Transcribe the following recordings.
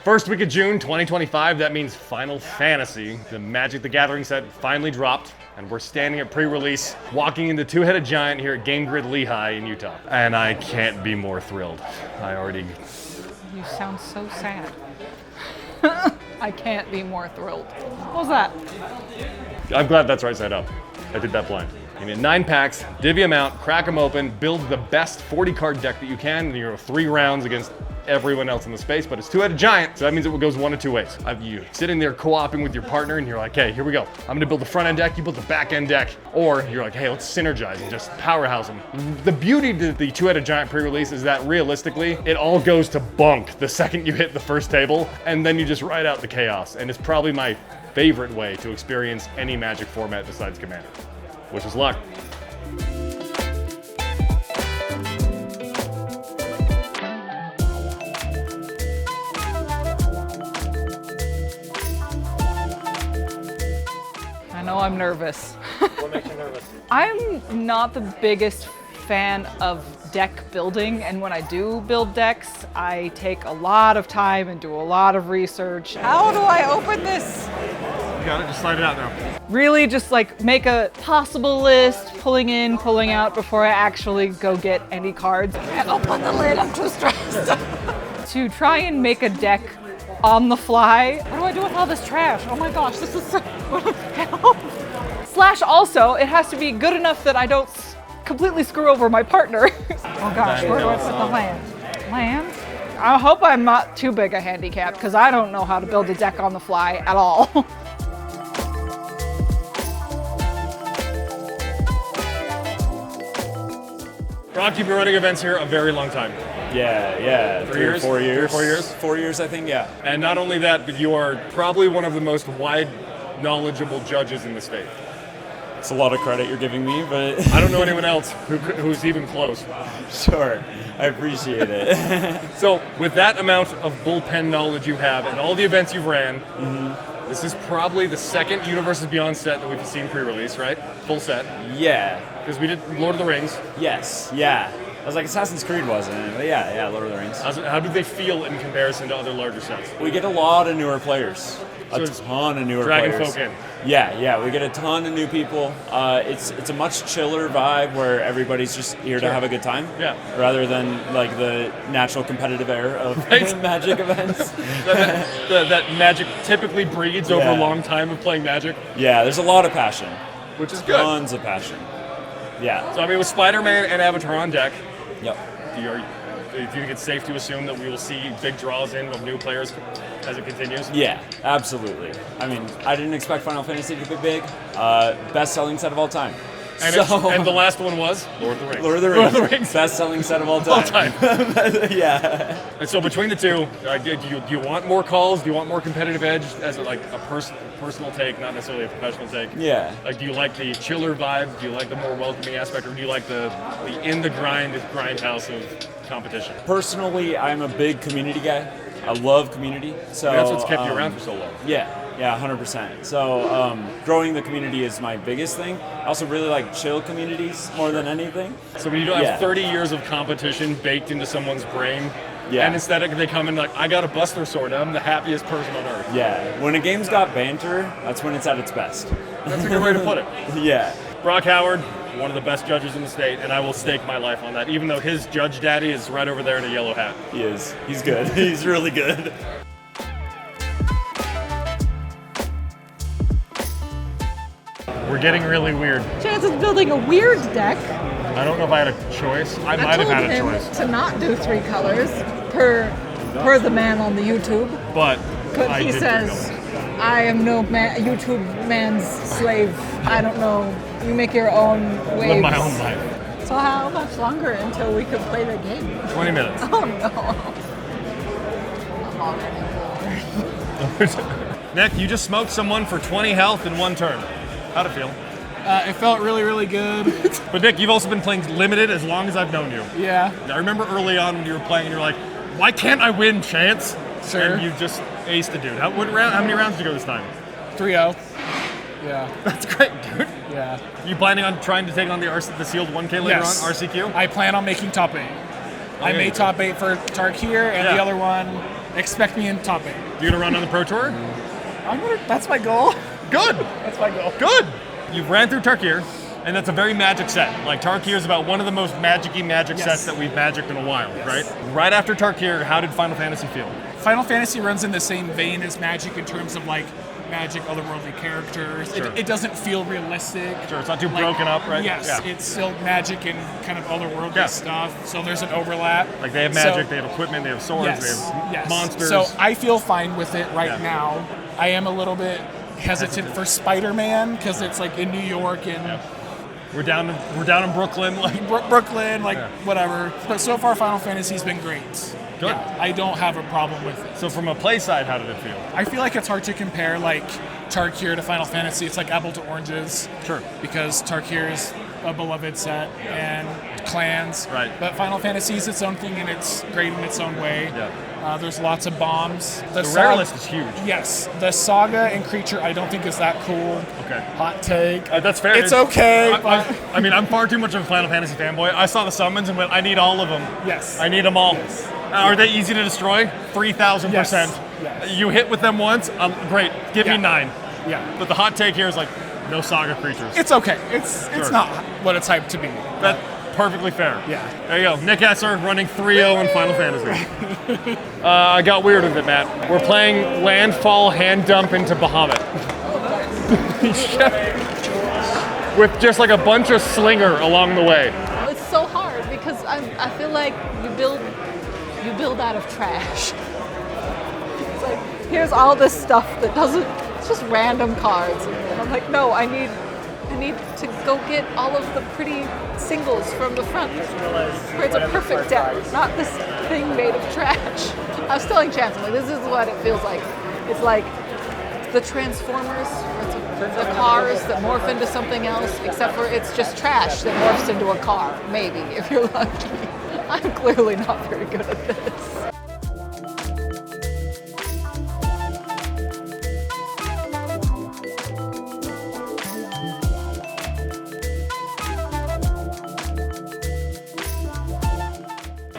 First week of June 2025, that means Final Fantasy. The Magic the Gathering set finally dropped, and we're standing at pre-release, walking into Two-Headed Giant here at Game Grid Lehi in Utah. And I can't be more thrilled. You sound so sad. I can't be more thrilled. What was that? I'm glad that's right side up. I did that blind. You need 9 packs, divvy them out, crack them open, build the best 40-card deck that you can, and you're 3 rounds against everyone else in the space, but it's Two-Headed Giant, so that means it goes one of 2 ways. You sitting there co-oping with your partner, and you're like, hey, here we go. I'm gonna build the front-end deck, you build the back-end deck. Or you're like, hey, let's synergize and just powerhouse them. The beauty of the Two-Headed Giant pre-release is that realistically, it all goes to bunk the second you hit the first table, and then you just ride out the chaos. And it's probably my favorite way to experience any Magic format besides Commander. Wish us luck. I know I'm nervous. What makes you nervous? I'm not the biggest fan of deck building, and when I do build decks, I take a lot of time and do a lot of research. How do I open this? You got it, just slide it out now. Really just like make a possible list, pulling in, pulling out before I actually go get any cards. I can't open the lid, I'm too stressed. To try and make a deck on the fly. What do I do with all this trash? Oh my gosh, this is so, help. Slash also, it has to be good enough that I don't completely screw over my partner. Oh gosh, where do I put the land? Land? I hope I'm not too big a handicap because I don't know how to build a deck on the fly at all. Brock, you've been running events here a very long time. Yeah. 3 years? 4 years. 4 years? 4 years, I think, yeah. And not only that, but you are probably one of the most wide, knowledgeable judges in the state. It's a lot of credit you're giving me, but... I don't know anyone else who's even close. Sure, I appreciate it. So, with that amount of bullpen knowledge you have and all the events you've ran, this is probably the second Universes Beyond set that we've seen pre-release, right? Full set. Yeah. Because we did Lord of the Rings. Yes, yeah. I was like, Assassin's Creed wasn't it? But yeah, Lord of the Rings. How do they feel in comparison to other larger sets? We get a lot of newer players. So A ton of newer Dragon players. Folk in. Yeah, we get a ton of new people. It's a much chiller vibe where everybody's just here to have a good time. Yeah. Rather than like the natural competitive air of Magic events. that Magic typically breeds over a long time of playing Magic. Yeah, there's a lot of passion. Which is good. Tons of passion. Yeah. So I mean, with Spider-Man and Avatar on deck, Yep. do you think it's safe to assume that we will see big draws in of new players as it continues? Yeah, absolutely. I mean, I didn't expect Final Fantasy to be big. Best-selling set of all time. And, and the last one was Lord of the Rings. Lord of the Rings. Best-selling set of all time. Yeah. And so between the two, do you want more calls? Do you want more competitive edge as a personal take, not necessarily a professional take? Yeah. Like, do you like the chiller vibe? Do you like the more welcoming aspect, or do you like the in the grindhouse of competition? Personally, I'm a big community guy. I love community. So That's what's kept you around for so long. Yeah, 100%. So growing the community is my biggest thing. I also really like chill communities more than anything. So when you don't have 30 years of competition baked into someone's brain, and instead they come in like, I got a Buster Sword, I'm the happiest person on earth. Yeah, when a game's got banter, that's when it's at its best. That's a good way to put it. Yeah. Brock Howard, one of the best judges in the state, and I will stake my life on that, even though his judge daddy is right over there in a yellow hat. He is. He's good. He's really good. We're getting really weird. Chance is building a weird deck. I don't know if I had a choice. I might have had a choice. To not do 3 colors per the man on the YouTube. But He says, I am no YouTube man's slave. I don't know. You make your own waves. Live my own life. So how much longer until we can play the game? 20 minutes. Oh no. I'm already bored. Nick, you just smoked someone for 20 health in 1 turn. How'd it feel? It felt really, really good. But Nick, you've also been playing limited as long as I've known you. Yeah. I remember early on when you were playing and you're like, why can't I win, Chance? Sure. And you just aced the dude. How many rounds did you go this time? 3-0. Yeah. That's great, dude. Yeah. You planning on trying to take on the sealed 1K later Yes. on, RCQ? I plan on making top 8. I made top 8 for Tarkir, and the other one Expect me in top 8. You gonna run on the Pro Tour? That's my goal. Good. That's my goal. Good. You've ran through Tarkir, and that's a very Magic set. Like Tarkir is about one of the most magic-y Magic sets that we've magicked in a while, right? Right after Tarkir, how did Final Fantasy feel? Final Fantasy runs in the same vein as Magic in terms of like Magic, otherworldly characters. Sure. It doesn't feel realistic. Sure, it's not too broken up, right? Yes, Yeah. it's still Magic and kind of otherworldly Yeah. stuff. So there's an overlap. Like they have magic, they have equipment, they have swords, they have monsters. So I feel fine with it right Yeah. now. I am a little bit hesitant for Spider-Man because it's like in New York and we're down in Brooklyn. Like Brooklyn, whatever. But so far, Final Fantasy's been great. Good. Yeah, I don't have a problem with it. So from a play side, how did it feel? I feel like it's hard to compare like Tarkir to Final Fantasy. It's like apple to oranges. Sure. Because Tarkir is a beloved set and clans. Right. But Final Fantasy is its own thing and it's great in its own way. Yeah. There's lots of bombs. The rare list is huge. Yes. The Saga and Creature I don't think is that cool. Okay. Hot take. That's fair. It's okay. I mean, I'm far too much of a Final Fantasy fanboy. I saw the summons and went, I need all of them. Yes. I need them all. Yes. Are they easy to destroy? 3,000%. Yes. You hit with them once, great. Give me 9. Yeah. But the hot take here is like, no Saga creatures. It's okay. It's Sure. not what it's hyped to be. That's perfectly fair. Yeah. There you go. Nick Esser running 3-0 in Final Fantasy. I got weird with it, Matt. We're playing Landfall Hand Dump into Bahamut. With just like a bunch of slinger along the way. It's so hard because I feel like you build out of trash. It's like, here's all this stuff that doesn't, it's just random cards. And I'm like, no, I need to go get all of the pretty singles from the front. Where it's a perfect deck, not this thing made of trash. I was telling Chance, I'm like, this is what it feels like. It's like the Transformers, the cars that morph into something else, except for it's just trash that morphs into a car, maybe, if you're lucky. I'm clearly not very good at this.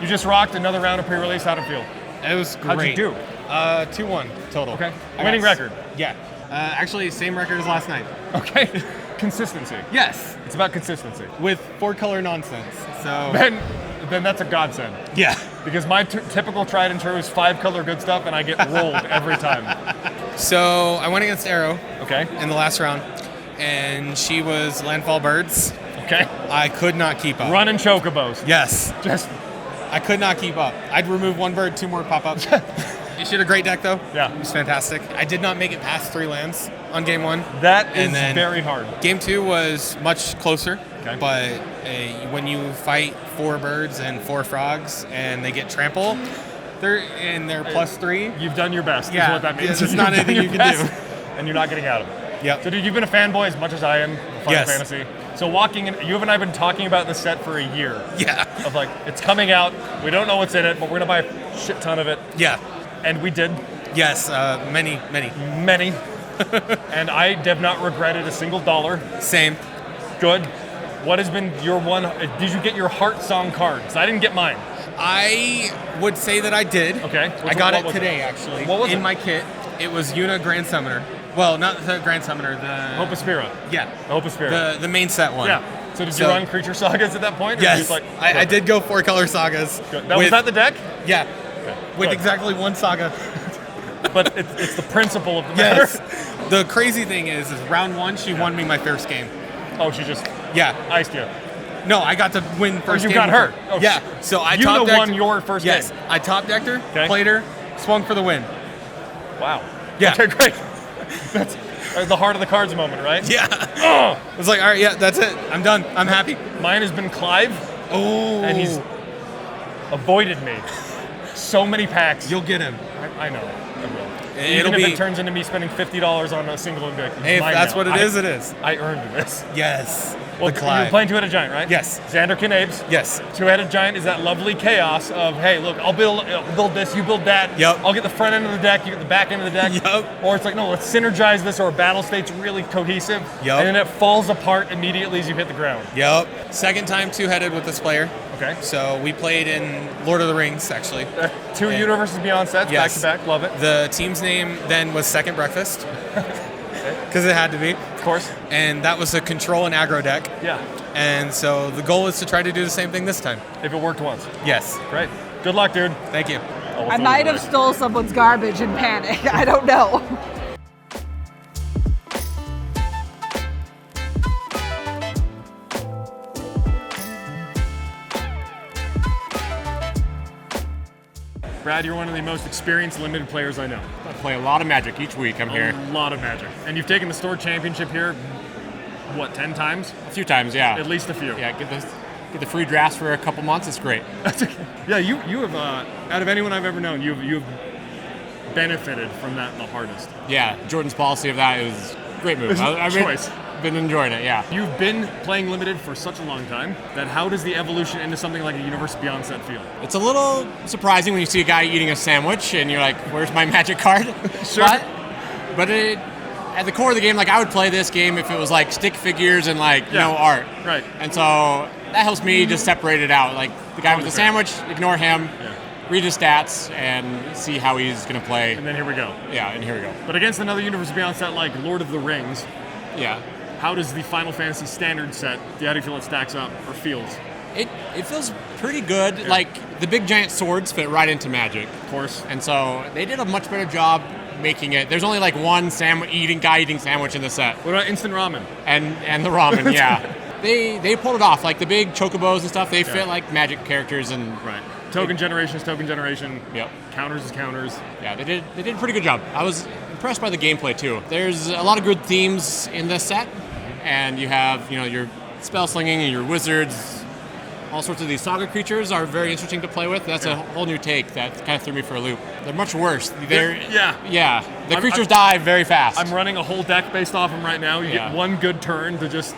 You just rocked another round of pre-release. How'd it feel? It was great. How'd you do? 2-1 total. Okay. Winning record. Yeah. Actually, same record as last night. Okay. Consistency. Yes. It's about consistency. With 4-color nonsense. So. Then that's a godsend. Yeah. Because my typical tried and true is 5-color good stuff, and I get rolled every time. So I went against Arrow. Okay. In the last round, and she was Landfall Birds. Okay. I could not keep up. Running chocobos. Yes. Just. I could not keep up. I'd remove 1 bird, 2 more pop up. She had a great deck though. Yeah. It was fantastic. I did not make it past 3 lands on game 1. That is And then very hard. Game 2 was much closer. Okay. But when you fight 4 birds and 4 frogs and they get trample, they're +3. You've done your best. Yeah. Is what that means. There's not anything you can do. And you're not getting out of it. Yep. So, dude, you've been a fanboy as much as I am of Final Yes. Fantasy. So, walking in, you and I have been talking about this set for a year. Yeah. Of like, it's coming out. We don't know what's in it, but we're gonna buy a shit ton of it. Yeah. And we did. Yes. Many. And I have not regretted a single dollar. Same. Good. What has been your one? Did you get your heart song card? Because I didn't get mine. I would say that I did. Okay. I got what it was today, actually. What was in it? my kit? It was Yuna Grand Summoner. Well, not the Grand Summoner. The Hope of Spirit. Yeah. The Hope of Spirit. The main set one. Yeah. So did you run Creature Sagas at that point? Or Yes. Just like, I did go 4-color sagas. Good. Was that the deck? Yeah. Okay. With Good. exactly 1 saga. But it's the principle of the matter. Yes. The crazy thing is round 1, she won me my first game. Oh, she just Yeah. iced you. No, I got to win first you game. got with hurt. her. Oh, Yeah. So I you top decked. won your first Yes. game. I top decked her, Okay. played her, swung for the win. Wow. Yeah. Okay, great. That's the heart of the cards moment, right? Yeah. Oh, I was like, all right, yeah, that's it. I'm done. I'm happy. mine has been Clive, Oh. and he's avoided me. So many packs. You'll get him. I know. I will. It'll Even if be. it turns into me spending $50 on a single and be like, Hey, if mine that's now. what it is, it is. I earned this. Yes. Well, the you're Clive. playing Two-Headed Giant, right? Yes. Xander Knabes. Yes. Two-Headed Giant is that lovely chaos of, hey, look, I'll build this, you build that. Yep. I'll get the front end of the deck, you get the back end of the deck. Yep. Or it's like, no, let's synergize this, or battle state's really cohesive. Yep. And then it falls apart immediately as you hit the ground. Yep. Second time 2-headed with this player. Okay. So we played in Lord of the Rings, actually. Two And- Universes Beyond sets, Yes. back to back. Love it. The team's name then was Second Breakfast, because it had to be. Of course. And that was a control and aggro deck. Yeah. And so the goal is to try to do the same thing this time. If it worked once. Yes. Great. Good luck, dude. Thank you. Oh, I might have stole someone's garbage in panic. I don't know. Brad, you're one of the most experienced limited players I know. I play a lot of Magic each week. I'm here A lot of Magic. And you've taken the store championship here, what, 10 times? a few times, yeah. At least a few. Yeah, get the free drafts for a couple months. It's great. Yeah, you have, out of anyone I've ever known, you've benefited from that the hardest. Yeah, Jordan's policy of that is a great move. I've Choice. been enjoying it, yeah. You've been playing limited for such a long time that how does the evolution into something like a Universe Beyond set feel? It's a little surprising when you see a guy eating a sandwich and you're like, where's my Magic card? Sure. But at the core of the game, like I would play this game if it was like stick figures and like Yeah. no art. Right. And so that helps me just separate it out. Like the guy with the sandwich, ignore him, read his stats, and see how he's going to play. And then here we go. Yeah, and here we go. But against another Universe Beyond set like Lord of the Rings, Yeah. how does the Final Fantasy standard set, how do you feel it stacks up or feels? It feels pretty good. Like the big giant swords fit right into Magic, Of course. and so they did a much better job making it. There's only like one guy eating sandwich in the set, What about instant ramen? and the ramen. Yeah, they pulled it off. Like the big chocobos and stuff, they fit like Magic characters, and Right. Token generation is token generation. Yep. Counters is counters. yeah, they did a pretty good job. I was impressed by the gameplay too. There's a lot of good themes in this set, and you have your spell slinging and your wizards. All sorts of these saga creatures are very interesting to play with. That's a whole new take that kind of threw me for a loop. They're much worse. Yeah. The creatures die very fast. I'm running a whole deck based off them right now. You Yeah. get one good turn to just,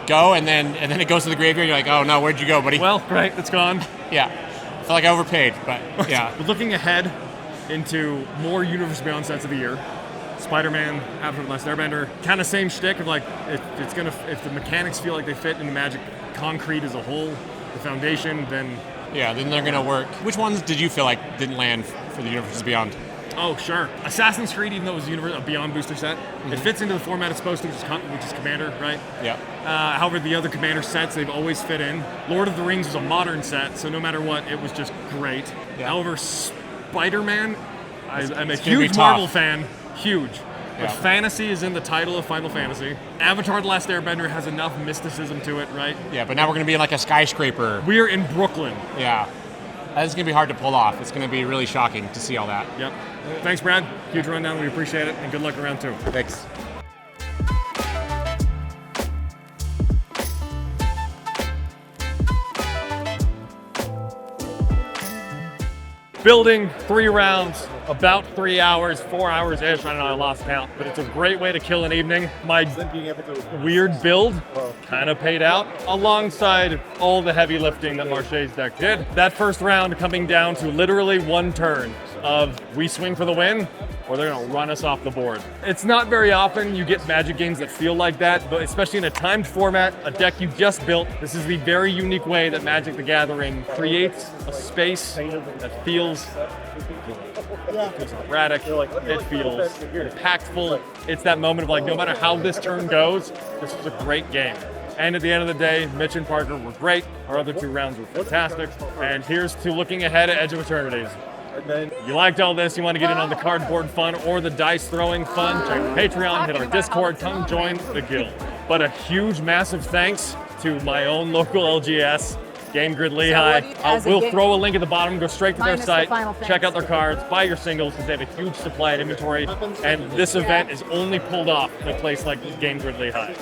Go and then it goes to the graveyard. You're like, oh no, where'd you go, buddy? well, great, it's gone. Yeah, I feel like I overpaid, but yeah. But looking ahead into more Universe Beyond sets of the year, Spider-Man, Avatar: The Last Airbender, kind of same shtick of like if the mechanics feel like they fit into Magic concrete as a whole, the foundation, then Yeah, then they're gonna work. Which ones did you feel like didn't land for the Universes Beyond? oh sure, Assassin's Creed, even though it was a Beyond booster set, it fits into the format it's supposed to, which is Commander, right? Yeah. However, the other Commander sets, they've always fit in. Lord of the Rings was a modern set, so no matter what, it was just great. Yeah. However, Spider-Man, I'm a it's gonna be huge Marvel tough. fan, huge. But Yeah. fantasy is in the title of Final Fantasy. Avatar: The Last Airbender has enough mysticism to it, right? Yeah, but now we're gonna be in like a skyscraper. We are in Brooklyn. Yeah. That's gonna be hard to pull off. It's gonna be really shocking to see all that. Yep. Thanks, Brad. Huge rundown. We appreciate it, and good luck around two. Thanks. Building 3 rounds, about 3 hours, 4 hours-ish. I don't know, I lost count. But it's a great way to kill an evening. My weird build kind of paid out alongside all the heavy lifting that Marche's deck did. That first round coming down to literally one turn of we swing for the win, or they're gonna run us off the board. It's not very often you get Magic games that feel like that, but especially in a timed format, a deck you just built, this is the very unique way that Magic the Gathering creates a space that feels erratic, it feels impactful. It's that moment of like, no matter how this turn goes, this is a great game. And at the end of the day, Mitch and Parker were great. Our other 2 rounds were fantastic. And here's to looking ahead at Edge of Eternities. You liked all this, you want to get in on the cardboard fun or the dice throwing fun, check out Patreon, hit our Discord, come join the guild. But a huge, massive thanks to my own local LGS, Game Grid Lehi. We'll throw a link at the bottom, go straight to their site, check out their cards, buy your singles because they have a huge supply and inventory. And this event is only pulled off in a place like Game Grid Lehi.